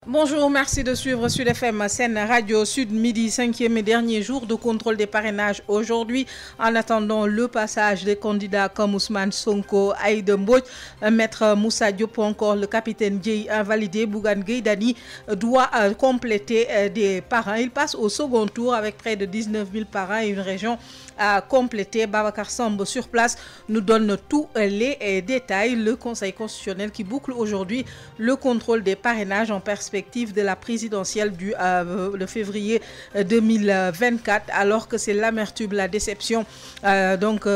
Bonjour, merci de suivre Sud FM Sen Radio Sud Midi, 5e et dernier jour de contrôle des parrainages aujourd'hui. En attendant le passage des candidats comme Ousmane Sonko, Aïda Mbodj, Maître Moussa Diop ou encore le capitaine Dièye invalidé, Bougane Gueye Dany doit compléter des parrains. Il passe au second tour avec près de 19 000 parrains et une région à compléter. Babacar Samb sur place nous donne tous les détails. Le Conseil constitutionnel qui boucle aujourd'hui le contrôle des parrainages en perspective de la présidentielle de février 2024, alors que c'est l'amertume, la déception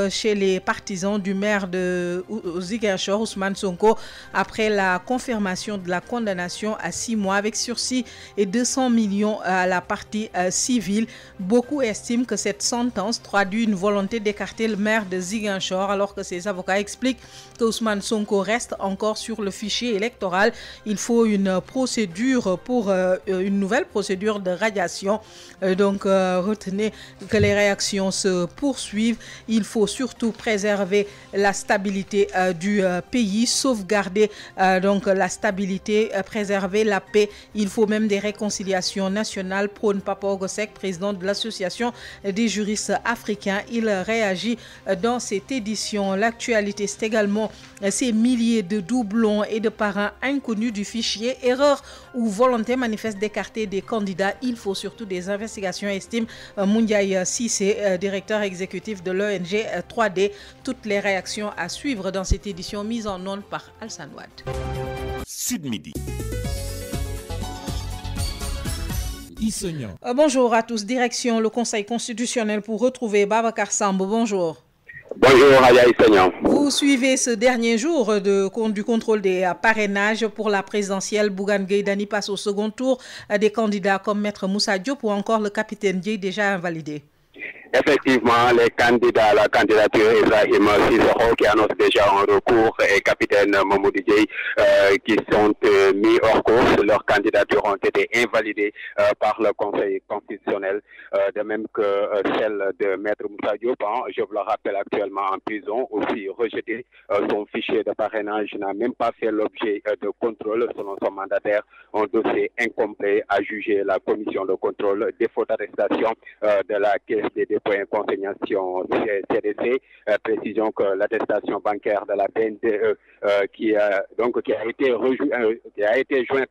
chez les partisans du maire de Ziguinchor, Ousmane Sonko, après la confirmation de la condamnation à 6 mois avec sursis et 200 millions à la partie civile. Beaucoup estiment que cette sentence traduit une volonté d'écarter le maire de Ziguinchor, alors que ses avocats expliquent que Ousmane Sonko reste encore sur le fichier électoral. Il faut une procédure pour une nouvelle procédure de radiation. Retenez que les réactions se poursuivent. Il faut surtout préserver la stabilité du pays, sauvegarder la stabilité, préserver la paix. Il faut même des réconciliations nationales, prône Papa Ogosek, président de l'association des juristes africains. Il réagit dans cette édition. L'actualité, c'est également ces milliers de doublons et de parrains inconnus du fichier. Erreur ou volonté manifeste d'écarter des candidats. Il faut surtout des investigations, estime Moundiaye Cissé, directeur exécutif de l'ONG 3D. Toutes les réactions à suivre dans cette édition mise en onde par Alsan Wad. Sud Midi. Bonjour à tous. Direction le Conseil constitutionnel pour retrouver Babacar Samb. Bonjour. Bonjour Aya Isegnan. Vous suivez ce dernier jour du contrôle des parrainages pour la présidentielle. Bougane Gueye Dany passe au second tour des candidats comme Maître Moussa Diop ou encore le capitaine Dièye déjà invalidé. Effectivement, les candidats à la candidature Ibrahim Sissoko qui annonce déjà un recours et capitaine Mamadou Dièye qui sont mis hors course. Leurs candidatures ont été invalidées par le Conseil constitutionnel, de même que celle de Maître Moussa Diop, je vous le rappelle actuellement en prison, aussi rejeté. Son fichier de parrainage n'a même pas fait l'objet de contrôle selon son mandataire. Un dossier incomplet a jugé la commission de contrôle, défaut d'arrestation de la caisse des dépôts et consignation CDC. Précision que l'attestation bancaire de la BNDE qui a été joint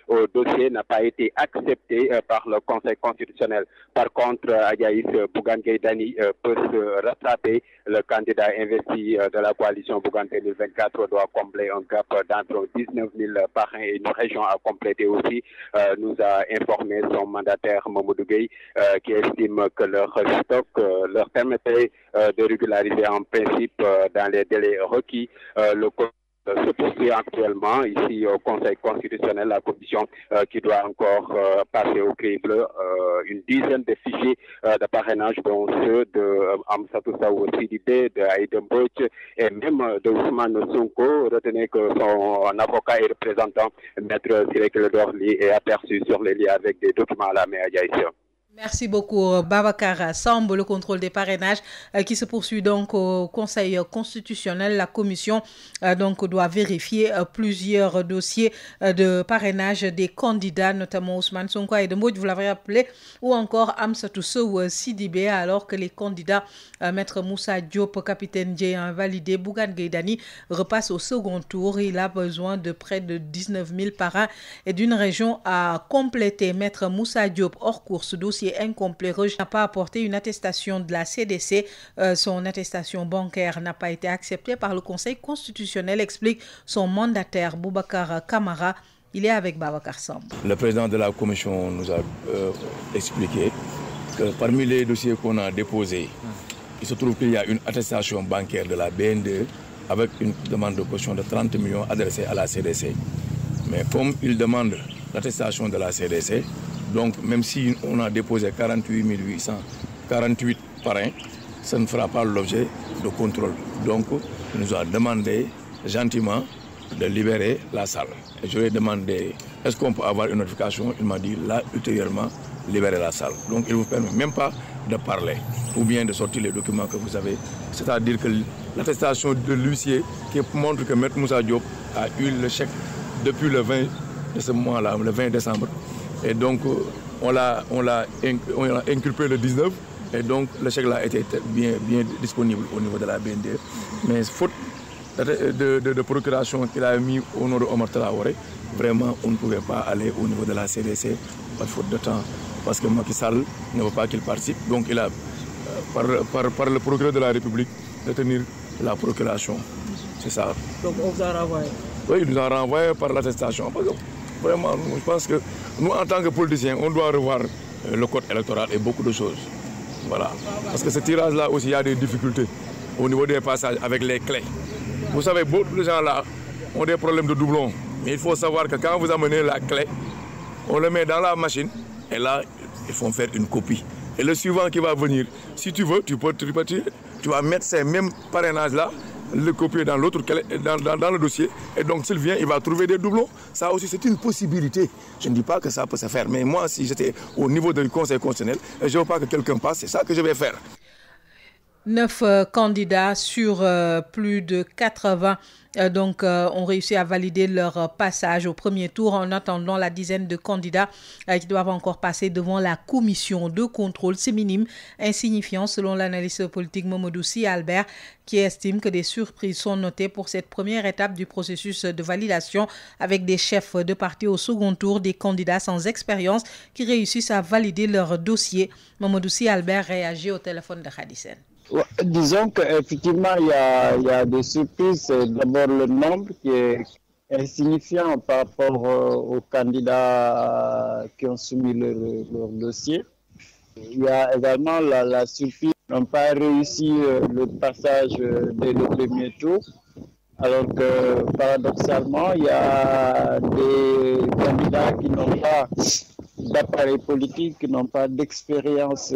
au dossier n'a pas été accepté par le Conseil constitutionnel. Par contre, Aïaïs Bougane Gueye Dany peut se rattraper. Le candidat investi de la coalition Bougane 2024 doit combler un gap d'entre 19 000 parrains et une région à compléter aussi, nous a informé son mandataire Mamadou Gueye, qui estime que leur stock leur permettrait de régulariser en principe dans les délais requis. Le se poursuit actuellement ici au Conseil constitutionnel, la commission qui doit encore passer au crible une dizaine de fichiers de parrainage, dont ceux de Amsatou Saou Sidibé, de Aïda Mbodj et même de Ousmane Sonko. Retenez que son avocat et représentant, Maître Ciré Clédor Ly, est aperçu sur les liens avec des documents à la main. Merci beaucoup Babacar Samb. Le contrôle des parrainages qui se poursuit donc au Conseil constitutionnel. La commission doit vérifier plusieurs dossiers de parrainage des candidats, notamment Ousmane Sonko et de Mbodj, vous l'avez rappelé, ou encore Amsatou Sow Sidibé, alors que les candidats Maître Moussa Diop, capitaine Dièye invalidé, Bougane Gueye Dany repasse au second tour. Il a besoin de près de 19 000 parrains et d'une région à compléter. Maître Moussa Diop hors course, dossier incomplet, n'a pas apporté une attestation de la CDC. Son attestation bancaire n'a pas été acceptée par le Conseil constitutionnel, explique son mandataire Boubacar Camara. Il est avec Babacar Samb. Le président de la commission nous a expliqué que parmi les dossiers qu'on a déposés, il se trouve qu'il y a une attestation bancaire de la BNDE avec une demande de caution de 30 millions adressée à la CDC. Mais comme il demande l'attestation de la CDC, donc même si on a déposé 48 848 parrains, ça ne fera pas l'objet de contrôle. Donc il nous a demandé gentiment de libérer la salle. Et je lui ai demandé, est-ce qu'on peut avoir une notification? Il m'a dit, là, ultérieurement, libérer la salle. Donc il ne vous permet même pas de parler ou bien de sortir les documents que vous avez. C'est-à-dire que l'attestation de l'huissier qui montre que Maître Moussa Diop a eu le chèque depuis le 20 de ce mois-là, le 20 décembre. Et donc, on l'a inculpé le 19. Et donc, le chèque-là était bien disponible au niveau de la BND. Mais faute de procuration qu'il a mis au nom de Omar Traoré, vraiment, on ne pouvait pas aller au niveau de la CDC par faute de temps. Parce que Macky Sall ne veut pas qu'il participe. Donc, il a, par le procureur de la République, de tenir la procuration. C'est ça. Donc, on vous a renvoyé? Oui, il nous a renvoyé par l'attestation. Vraiment, je pense que nous, en tant que politiciens, on doit revoir le code électoral et beaucoup de choses. Voilà. Parce que ce tirage-là aussi, il y a des difficultés au niveau des passages avec les clés. Vous savez, beaucoup de gens là ont des problèmes de doublons. Mais il faut savoir que quand vous amenez la clé, on le met dans la machine et là, il faut faire une copie. Et le suivant qui va venir, si tu veux, tu vas mettre ces mêmes parrainages-là, le copier dans l'autre, dans le dossier. Et donc, s'il vient, il va trouver des doublons. Ça aussi, c'est une possibilité. Je ne dis pas que ça peut se faire. Mais moi, si j'étais au niveau du Conseil constitutionnel, et je ne veux pas que quelqu'un passe, c'est ça que je vais faire. 9 candidats sur plus de 80 ont réussi à valider leur passage au premier tour en attendant la dizaine de candidats qui doivent encore passer devant la commission de contrôle. C'est minime, insignifiant selon l'analyste politique Mamadou Sy Albert qui estime que des surprises sont notées pour cette première étape du processus de validation avec des chefs de parti au second tour, des candidats sans expérience qui réussissent à valider leur dossier. Mamadou Sy Albert réagit au téléphone de Khadisen. Disons qu'effectivement, il y a des surprises. D'abord, le nombre qui est insignifiant par rapport aux candidats qui ont soumis leur dossier. Il y a également la surprise n'ont pas réussi le passage dès le premier tour. Alors que, paradoxalement, il y a des candidats qui n'ont pas d'appareil politique, qui n'ont pas d'expérience,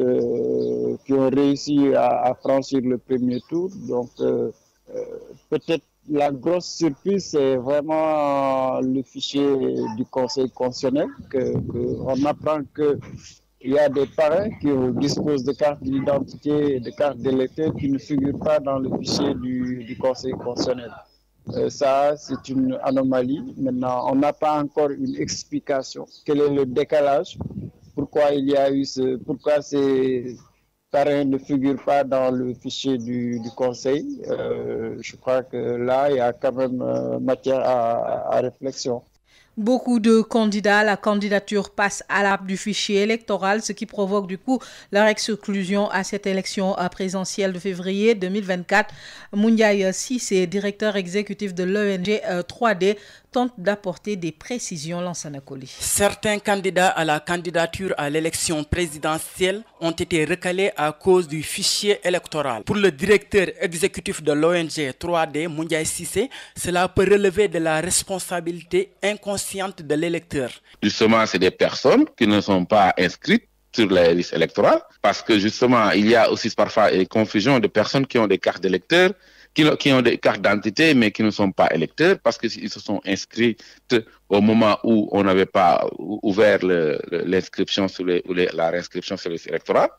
qui ont réussi à franchir le premier tour. Donc, peut-être la grosse surprise, c'est vraiment le fichier du Conseil constitutionnel, qu'on apprend qu'il y a des parrains qui disposent de cartes d'identité et de cartes d'électeurs qui ne figurent pas dans le fichier du Conseil constitutionnel. Ça, c'est une anomalie. Maintenant, on n'a pas encore une explication. Quel est le décalage? Pourquoi il y a eu pourquoi ces parrains ne figurent pas dans le fichier du Conseil? Je crois que là, il y a quand même matière à réflexion. Beaucoup de candidats, la candidature passe à l'app du fichier électoral, ce qui provoque du coup leur exclusion à cette élection présidentielle de février 2024. Moundiaye Cissé, directeur exécutif de l'ONG 3D, tente d'apporter des précisions. Lansana Koli. Certains candidats à la candidature à l'élection présidentielle ont été recalés à cause du fichier électoral. Pour le directeur exécutif de l'ONG 3D, Moundiaye Cissé, cela peut relever de la responsabilité inconsciente de l'électeur. Justement, c'est des personnes qui ne sont pas inscrites sur les listes électorales parce que justement, il y a aussi parfois une confusion de personnes qui ont des cartes d'électeurs, qui ont des cartes d'identité mais qui ne sont pas électeurs parce qu'ils se sont inscrits au moment où on n'avait pas ouvert l'inscription la réinscription sur les listes électorales.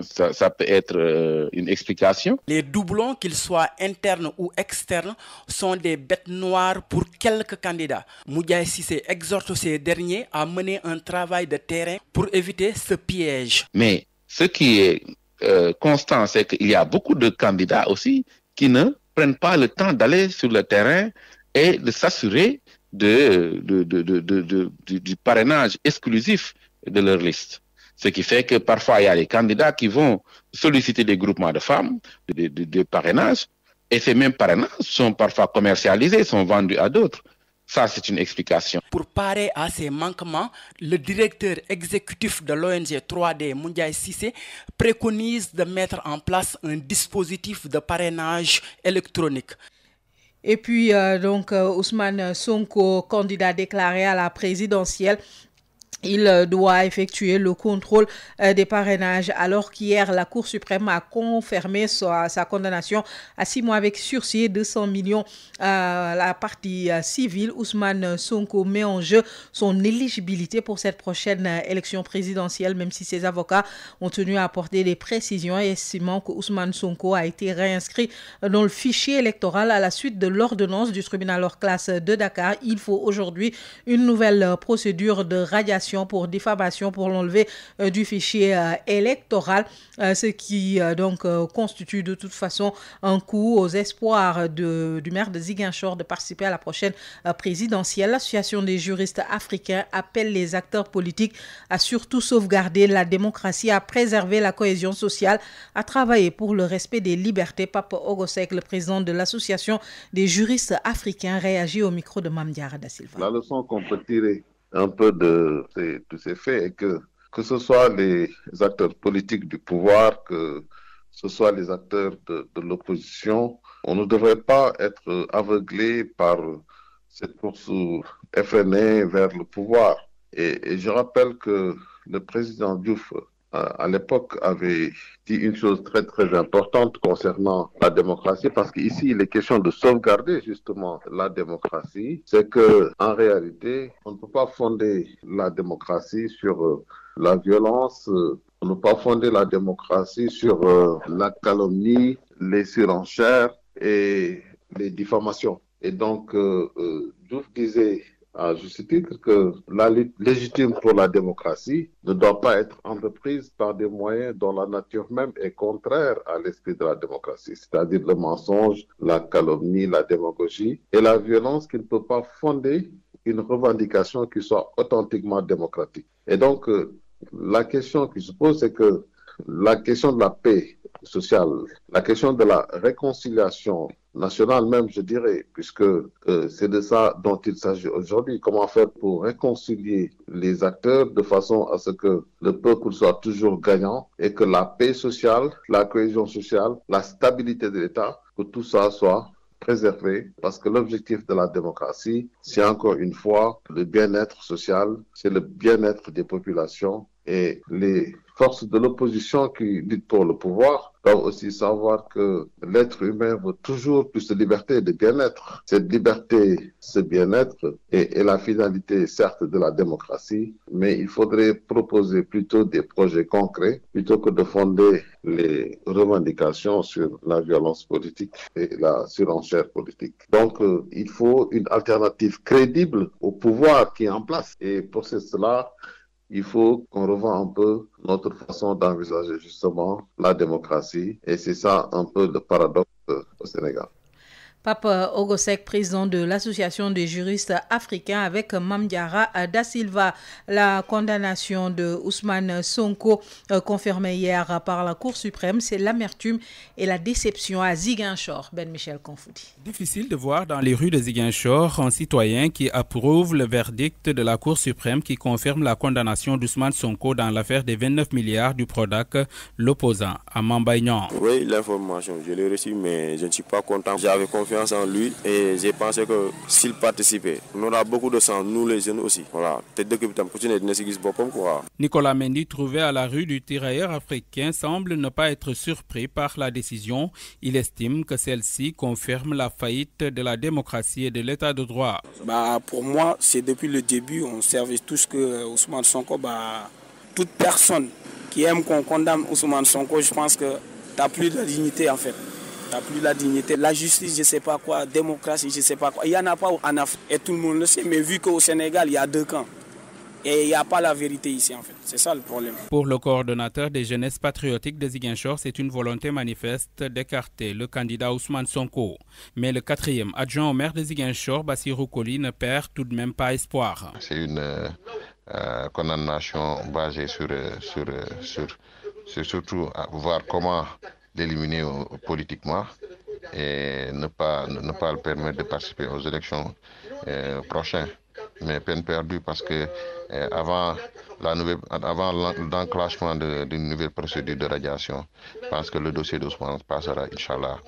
Ça peut être une explication. Les doublons, qu'ils soient internes ou externes, sont des bêtes noires pour quelques candidats. Moundiaye Cissé exhorte ces derniers à mener un travail de terrain pour éviter ce piège. Mais ce qui est constant, c'est qu'il y a beaucoup de candidats aussi qui ne prennent pas le temps d'aller sur le terrain et de s'assurer du parrainage exclusif de leur liste. Ce qui fait que parfois il y a des candidats qui vont solliciter des groupements de femmes, de parrainage, et ces mêmes parrainages sont parfois commercialisés, sont vendus à d'autres. Ça, c'est une explication. Pour parer à ces manquements, le directeur exécutif de l'ONG 3D, Moundiaye Cissé, préconise de mettre en place un dispositif de parrainage électronique. Et puis, Ousmane Sonko, candidat déclaré à la présidentielle, Il doit effectuer le contrôle des parrainages alors qu'hier, la Cour suprême a confirmé sa condamnation à 6 mois avec sursis et 200 millions à la partie civile. Ousmane Sonko met en jeu son éligibilité pour cette prochaine élection présidentielle, même si ses avocats ont tenu à apporter des précisions, estimant que Ousmane Sonko a été réinscrit dans le fichier électoral à la suite de l'ordonnance du tribunal hors classe de Dakar. Il faut aujourd'hui une nouvelle procédure de radiation pour diffamation pour l'enlever du fichier électoral, ce qui donc constitue de toute façon un coup aux espoirs du maire de Ziguinchor de participer à la prochaine présidentielle. L'Association des juristes africains appelle les acteurs politiques à surtout sauvegarder la démocratie, à préserver la cohésion sociale, à travailler pour le respect des libertés. Pape Ogosek, le président de l'Association des juristes africains, réagit au micro de Mame Diarra Da Silva. La leçon qu'on peut tirer un peu de tous ces faits et que ce soit les acteurs politiques du pouvoir, que ce soit les acteurs de l'opposition, on ne devrait pas être aveuglé par cette course effrénée vers le pouvoir. Et je rappelle que le président Diouf, à l'époque, avait dit une chose très très importante concernant la démocratie, parce qu'ici il est question de sauvegarder justement la démocratie. C'est que en réalité, on ne peut pas fonder la démocratie sur la violence, on ne peut pas fonder la démocratie sur la calomnie, les surenchères et les diffamations. Et donc, Diouf disait à juste titre que la lutte légitime pour la démocratie ne doit pas être entreprise par des moyens dont la nature même est contraire à l'esprit de la démocratie, c'est-à-dire le mensonge, la calomnie, la démagogie et la violence qui ne peut pas fonder une revendication qui soit authentiquement démocratique. Et donc, la question qui se pose, c'est que la question de la paix sociale, la question de la réconciliation nationale même, je dirais, puisque c'est de ça dont il s'agit aujourd'hui. Comment faire pour réconcilier les acteurs de façon à ce que le peuple soit toujours gagnant et que la paix sociale, la cohésion sociale, la stabilité de l'État, que tout ça soit préservé, parce que l'objectif de la démocratie, c'est encore une fois le bien-être social, c'est le bien-être des populations, et les forces de l'opposition qui luttent pour le pouvoir doivent aussi savoir que l'être humain veut toujours plus de liberté et de bien-être. Cette liberté, ce bien-être est la finalité, certes, de la démocratie, mais il faudrait proposer plutôt des projets concrets plutôt que de fonder les revendications sur la violence politique et la surenchère politique. Donc, il faut une alternative crédible au pouvoir qui est en place. Et pour cela, il faut qu'on revoie un peu notre façon d'envisager justement la démocratie. Et c'est ça un peu le paradoxe au Sénégal. Pape Ogosek, président de l'Association des juristes africains, avec Mame Diarra Da Silva. La condamnation de Ousmane Sonko, confirmée hier par la Cour suprême, c'est l'amertume et la déception à Ziguinchor. Ben Michel Konfoudi. Difficile de voir dans les rues de Ziguinchor un citoyen qui approuve le verdict de la Cour suprême qui confirme la condamnation d'Ousmane Sonko dans l'affaire des 29 milliards du Prodac, l'opposant à Mame Mbaye Niang. Oui, l'information, je l'ai reçue, mais je ne suis pas content. J'avais confiance en lui et j'ai pensé que s'il participait, on aura beaucoup de sens, nous les jeunes aussi. Voilà. Nicolas Mendy, trouvé à la rue du Tirailleur africain, semble ne pas être surpris par la décision. Il estime que celle-ci confirme la faillite de la démocratie et de l'état de droit. Pour moi, c'est depuis le début, on servait tous que Ousmane Sonko, toute personne qui aime qu'on condamne Ousmane Sonko, je pense que tu n'as plus de dignité en fait. Tu n'as plus la dignité. La justice, je ne sais pas quoi, démocratie, je ne sais pas quoi. Il n'y en a pas en Afrique et tout le monde le sait, mais vu qu'au Sénégal, il y a deux camps. Et il n'y a pas la vérité ici en fait. C'est ça le problème. Pour le coordonnateur des jeunesses patriotiques de Ziguinchor, c'est une volonté manifeste d'écarter le candidat Ousmane Sonko. Mais le quatrième adjoint au maire de Ziguinchor, Bassirou Koli, ne perd tout de même pas espoir. C'est une condamnation basée sur surtout à voir comment l'éliminer politiquement et ne pas le permettre de participer aux élections prochaines. mais peine perdue parce que avant l'enclenchement d'une nouvelle procédure de radiation, je pense que le dossier d'Ousmane passera, Inch'Allah,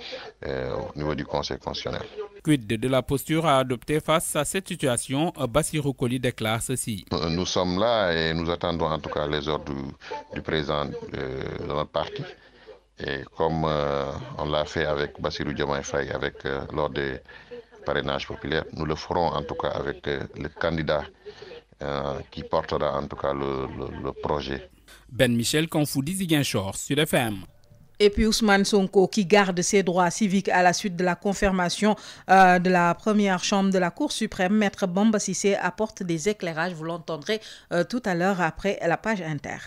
au niveau du Conseil constitutionnel. Quid de la posture à adopter face à cette situation? Bassirou Koli déclare ceci. Nous sommes là et nous attendons en tout cas les ordres du président de notre parti. Et comme on l'a fait avec Bassirou Diomaye Faye lors des parrainages populaires, nous le ferons en tout cas avec le candidat qui portera en tout cas le projet. Ben Michel Konfoudi, Ziguinchor, Sud FM. Et puis Ousmane Sonko qui garde ses droits civiques à la suite de la confirmation de la première chambre de la Cour suprême. Maître Bamba Cissé apporte des éclairages, vous l'entendrez tout à l'heure après la page inter.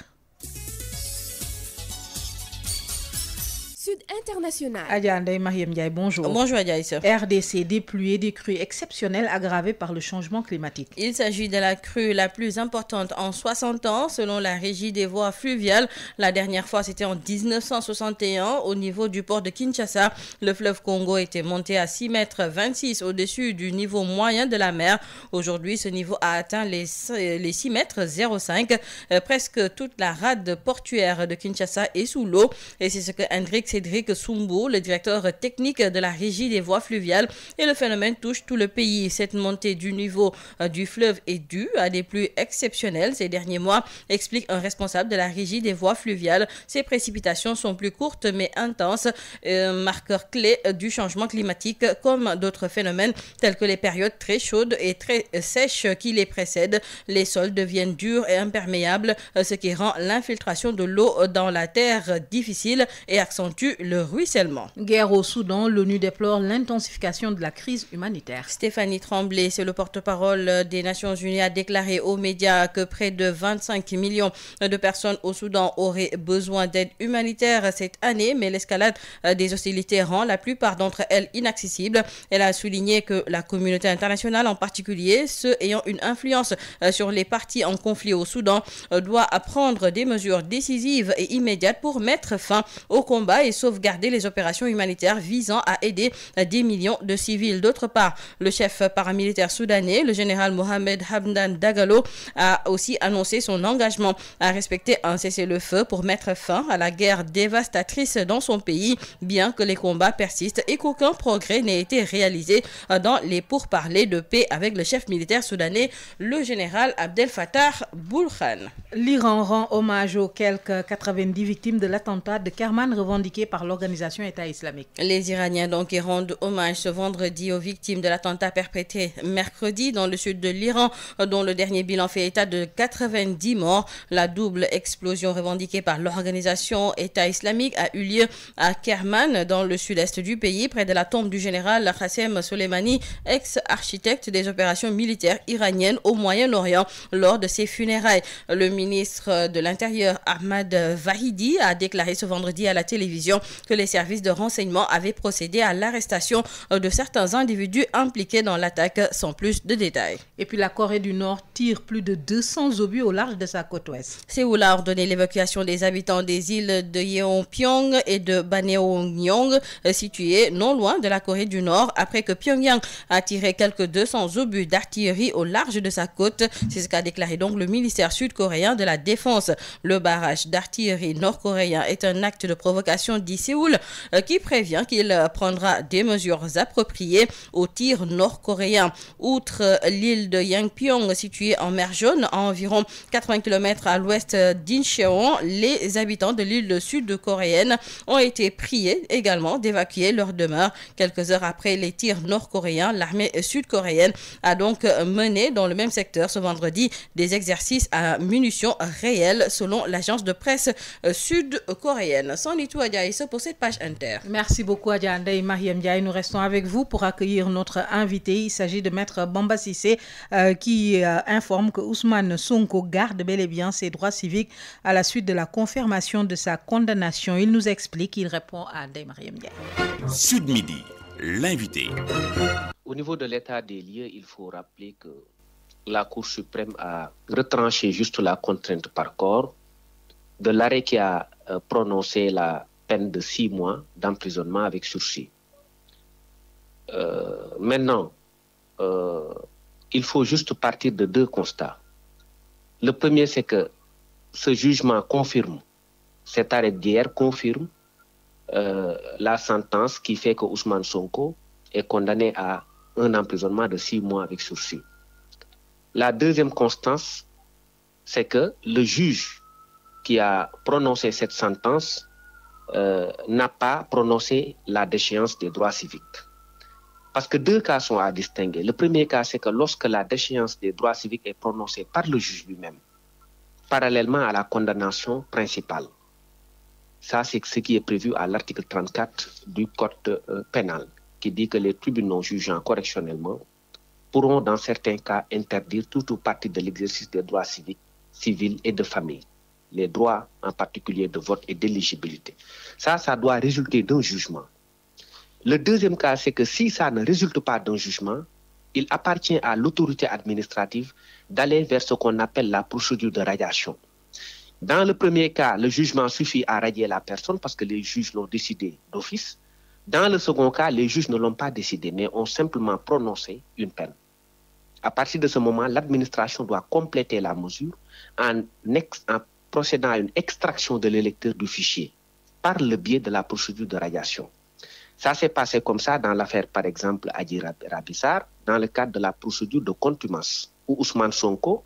Sud International. Adja Ndeye Mariam Ndiaye, bonjour. Bonjour Adjaïs. RDC déplué des crues exceptionnelles aggravées par le changement climatique. Il s'agit de la crue la plus importante en 60 ans selon la Régie des voies fluviales. La dernière fois, c'était en 1961 au niveau du port de Kinshasa. Le fleuve Congo était monté à 6,26 m au-dessus du niveau moyen de la mer. Aujourd'hui, ce niveau a atteint les 6,05 m. Presque toute la rade portuaire de Kinshasa est sous l'eau. Et c'est ce que Cédric Soumbo, le directeur technique de la Régie des voies fluviales, et le phénomène touche tout le pays. Cette montée du niveau du fleuve est due à des pluies exceptionnelles ces derniers mois, explique un responsable de la Régie des voies fluviales. Ces précipitations sont plus courtes mais intenses, marqueur clé du changement climatique, comme d'autres phénomènes tels que les périodes très chaudes et très sèches qui les précèdent. Les sols deviennent durs et imperméables, ce qui rend l'infiltration de l'eau dans la terre difficile et accentue le ruissellement. Guerre au Soudan, l'ONU déplore l'intensification de la crise humanitaire. Stéphanie Tremblay, c'est le porte-parole des Nations Unies, a déclaré aux médias que près de 25 millions de personnes au Soudan auraient besoin d'aide humanitaire cette année, mais l'escalade des hostilités rend la plupart d'entre elles inaccessibles. Elle a souligné que la communauté internationale, en particulier ceux ayant une influence sur les parties en conflit au Soudan, doit prendre des mesures décisives et immédiates pour mettre fin au combat et sauvegarder les opérations humanitaires visant à aider des millions de civils. D'autre part, le chef paramilitaire soudanais, le général Mohamed Hamdan Dagalo, a aussi annoncé son engagement à respecter un cessez-le-feu pour mettre fin à la guerre dévastatrice dans son pays, bien que les combats persistent et qu'aucun progrès n'ait été réalisé dans les pourparlers de paix avec le chef militaire soudanais, le général Abdel Fattah Burhan. L'Iran rend hommage aux quelques 90 victimes de l'attentat de Kerman revendiqué par l'organisation État islamique. Les Iraniens donc rendent hommage ce vendredi aux victimes de l'attentat perpétré mercredi dans le sud de l'Iran, dont le dernier bilan fait état de 90 morts. La double explosion revendiquée par l'organisation État islamique a eu lieu à Kerman, dans le sud-est du pays, près de la tombe du général Qassem Soleimani, ex-architecte des opérations militaires iraniennes au Moyen-Orient, lors de ses funérailles. Le ministre de l'Intérieur, Ahmad Vahidi, a déclaré ce vendredi à la télévision que les services de renseignement avaient procédé à l'arrestation de certains individus impliqués dans l'attaque, sans plus de détails. Et puis la Corée du Nord tire plus de 200 obus au large de sa côte ouest. Séoul a ordonné l'évacuation des habitants des îles de Yeonpyeong et de Baneonyong, situées non loin de la Corée du Nord, après que Pyongyang a tiré quelques 200 obus d'artillerie au large de sa côte. C'est ce qu'a déclaré donc le ministère sud-coréen de la Défense. Le barrage d'artillerie nord-coréen est un acte de provocation, dit Séoul, qui prévient qu'il prendra des mesures appropriées aux tirs nord-coréens. Outre l'île de Yeonpyeong, située en mer Jaune, à environ 80 km à l'ouest d'Incheon, les habitants de l'île sud-coréenne ont été priés également d'évacuer leur demeure. Quelques heures après les tirs nord-coréens, l'armée sud-coréenne a donc mené dans le même secteur ce vendredi des exercices à munitions réelles, selon l'agence de presse sud-coréenne. Sans du tout, Adjaïs, pour cette page inter. Merci beaucoup, Adja Ndeye Mariam Ndiaye. Nous restons avec vous pour accueillir notre invité. Il s'agit de Maître Bamba Cissé qui informe que Ousmane Sonko garde bel et bien ses droits civiques à la suite de la confirmation de sa condamnation. Il nous explique, il répond à Ndeye Mariam Ndiaye. Sud Midi, l'invité. Au niveau de l'état des lieux, il faut rappeler que la Cour suprême a retranché juste la contrainte par corps de l'arrêt qui a prononcé la peine de 6 mois d'emprisonnement avec sursis. Maintenant, il faut juste partir de 2 constats. Le premier, c'est que ce jugement confirme, cet arrêt d'hier confirme la sentence qui fait que Ousmane Sonko est condamné à un emprisonnement de 6 mois avec sursis. La deuxième constance, c'est que le juge qui a prononcé cette sentence n'a pas prononcé la déchéance des droits civiques. Parce que 2 cas sont à distinguer. Le premier cas, c'est que lorsque la déchéance des droits civiques est prononcée par le juge lui-même, parallèlement à la condamnation principale. Ça, c'est ce qui est prévu à l'article 34 du Code pénal, qui dit que les tribunaux jugeant correctionnellement pourront, dans certains cas, interdire tout ou partie de l'exercice des droits civiques, civils et de famille. Les droits, en particulier de vote et d'éligibilité. Ça doit résulter d'un jugement. Le deuxième cas, c'est que si ça ne résulte pas d'un jugement, il appartient à l'autorité administrative d'aller vers ce qu'on appelle la procédure de radiation. Dans le premier cas, le jugement suffit à radier la personne parce que les juges l'ont décidé d'office. Dans le second cas, les juges ne l'ont pas décidé, mais ont simplement prononcé une peine. À partir de ce moment, l'administration doit compléter la mesure en procédant à une extraction de l'électeur du fichier par le biais de la procédure de radiation. Ça s'est passé comme ça dans l'affaire, par exemple, Adji Raby Sarr, dans le cadre de la procédure de contumace, où Ousmane Sonko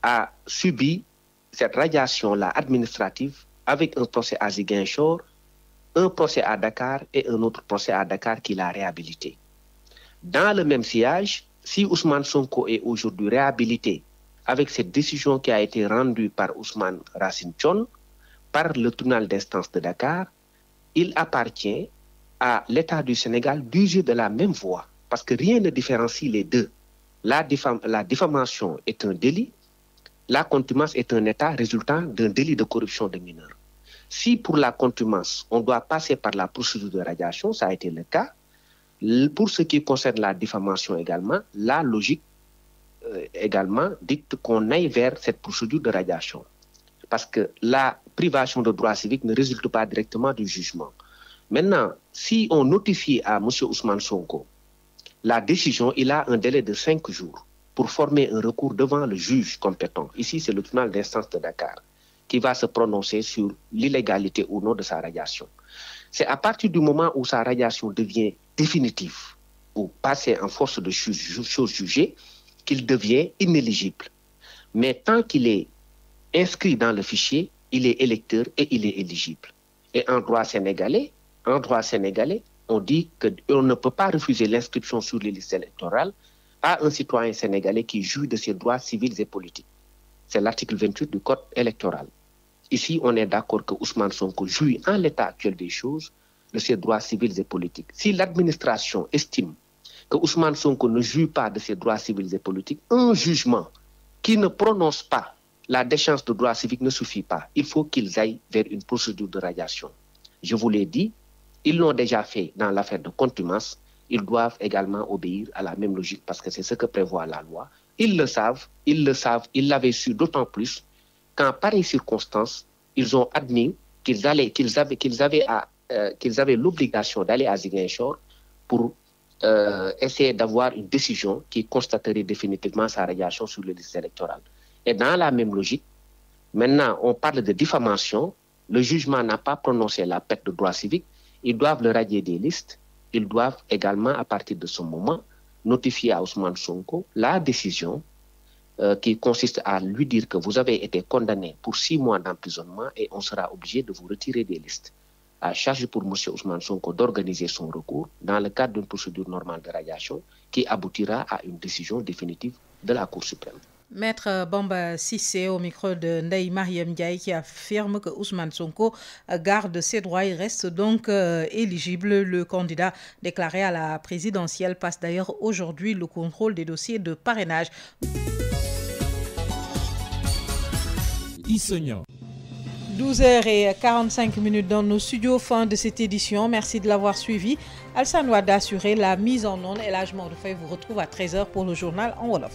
a subi cette radiation-là administrative avec un procès à Ziguinchor, un procès à Dakar et un autre procès à Dakar qu'il a réhabilité. Dans le même sillage, si Ousmane Sonko est aujourd'hui réhabilité avec cette décision qui a été rendue par Ousmane Racine Thion, par le tribunal d'instance de Dakar, il appartient à l'État du Sénégal d'user de la même voie, parce que rien ne différencie les deux. La diffamation est un délit, la contumace est un état résultant d'un délit de corruption de mineurs. Si pour la contumace, on doit passer par la procédure de radiation, ça a été le cas. Pour ce qui concerne la diffamation également, la logique également dicte qu'on aille vers cette procédure de radiation. Parce que la privation de droits civiques ne résulte pas directement du jugement. Maintenant, si on notifie à M. Ousmane Sonko la décision, il a un délai de 5 jours pour former un recours devant le juge compétent. Ici, c'est le tribunal d'instance de Dakar qui va se prononcer sur l'illégalité ou non de sa radiation. C'est à partir du moment où sa radiation devient définitive ou passée en force de chose jugée qu'il devient inéligible. Mais tant qu'il est inscrit dans le fichier, il est électeur et il est éligible. Et en droit sénégalais, on dit qu'on ne peut pas refuser l'inscription sur les listes électorales à un citoyen sénégalais qui jouit de ses droits civils et politiques. C'est l'article 28 du Code électoral. Ici, on est d'accord que Ousmane Sonko jouit en l'état actuel des choses de ses droits civils et politiques. Si l'administration estime que Ousmane Sonko ne jouit pas de ses droits civils et politiques, un jugement qui ne prononce pas la déchéance de droits civiques ne suffit pas. Il faut qu'ils aillent vers une procédure de radiation. Je vous l'ai dit, ils l'ont déjà fait dans l'affaire de contumace. Ils doivent également obéir à la même logique parce que c'est ce que prévoit la loi. Ils le savent, ils l'avaient su d'autant plus qu'en pareille circonstance, ils ont admis qu'ils avaient l'obligation d'aller à Ziguinchor pour essayer d'avoir une décision qui constaterait définitivement sa radiation sur les listes électorales. Et dans la même logique, maintenant on parle de diffamation, le jugement n'a pas prononcé la perte de droits civiques, ils doivent le radier des listes, ils doivent également à partir de ce moment notifier à Ousmane Sonko la décision qui consiste à lui dire que vous avez été condamné pour 6 mois d'emprisonnement et on sera obligé de vous retirer des listes. À charge pour M. Ousmane Sonko d'organiser son recours dans le cadre d'une procédure normale de radiation qui aboutira à une décision définitive de la Cour suprême. Maître Bamba Cissé au micro de Ndeye Mariam Ndiaye qui affirme que Ousmane Sonko garde ses droits et reste donc éligible. Le candidat déclaré à la présidentielle passe d'ailleurs aujourd'hui le contrôle des dossiers de parrainage. 12h45 dans nos studios, fin de cette édition. Merci de l'avoir suivi. Alsan Wade assurer la mise en onde. El Hadj Maodo Faye vous retrouve à 13h pour le journal en Wolof.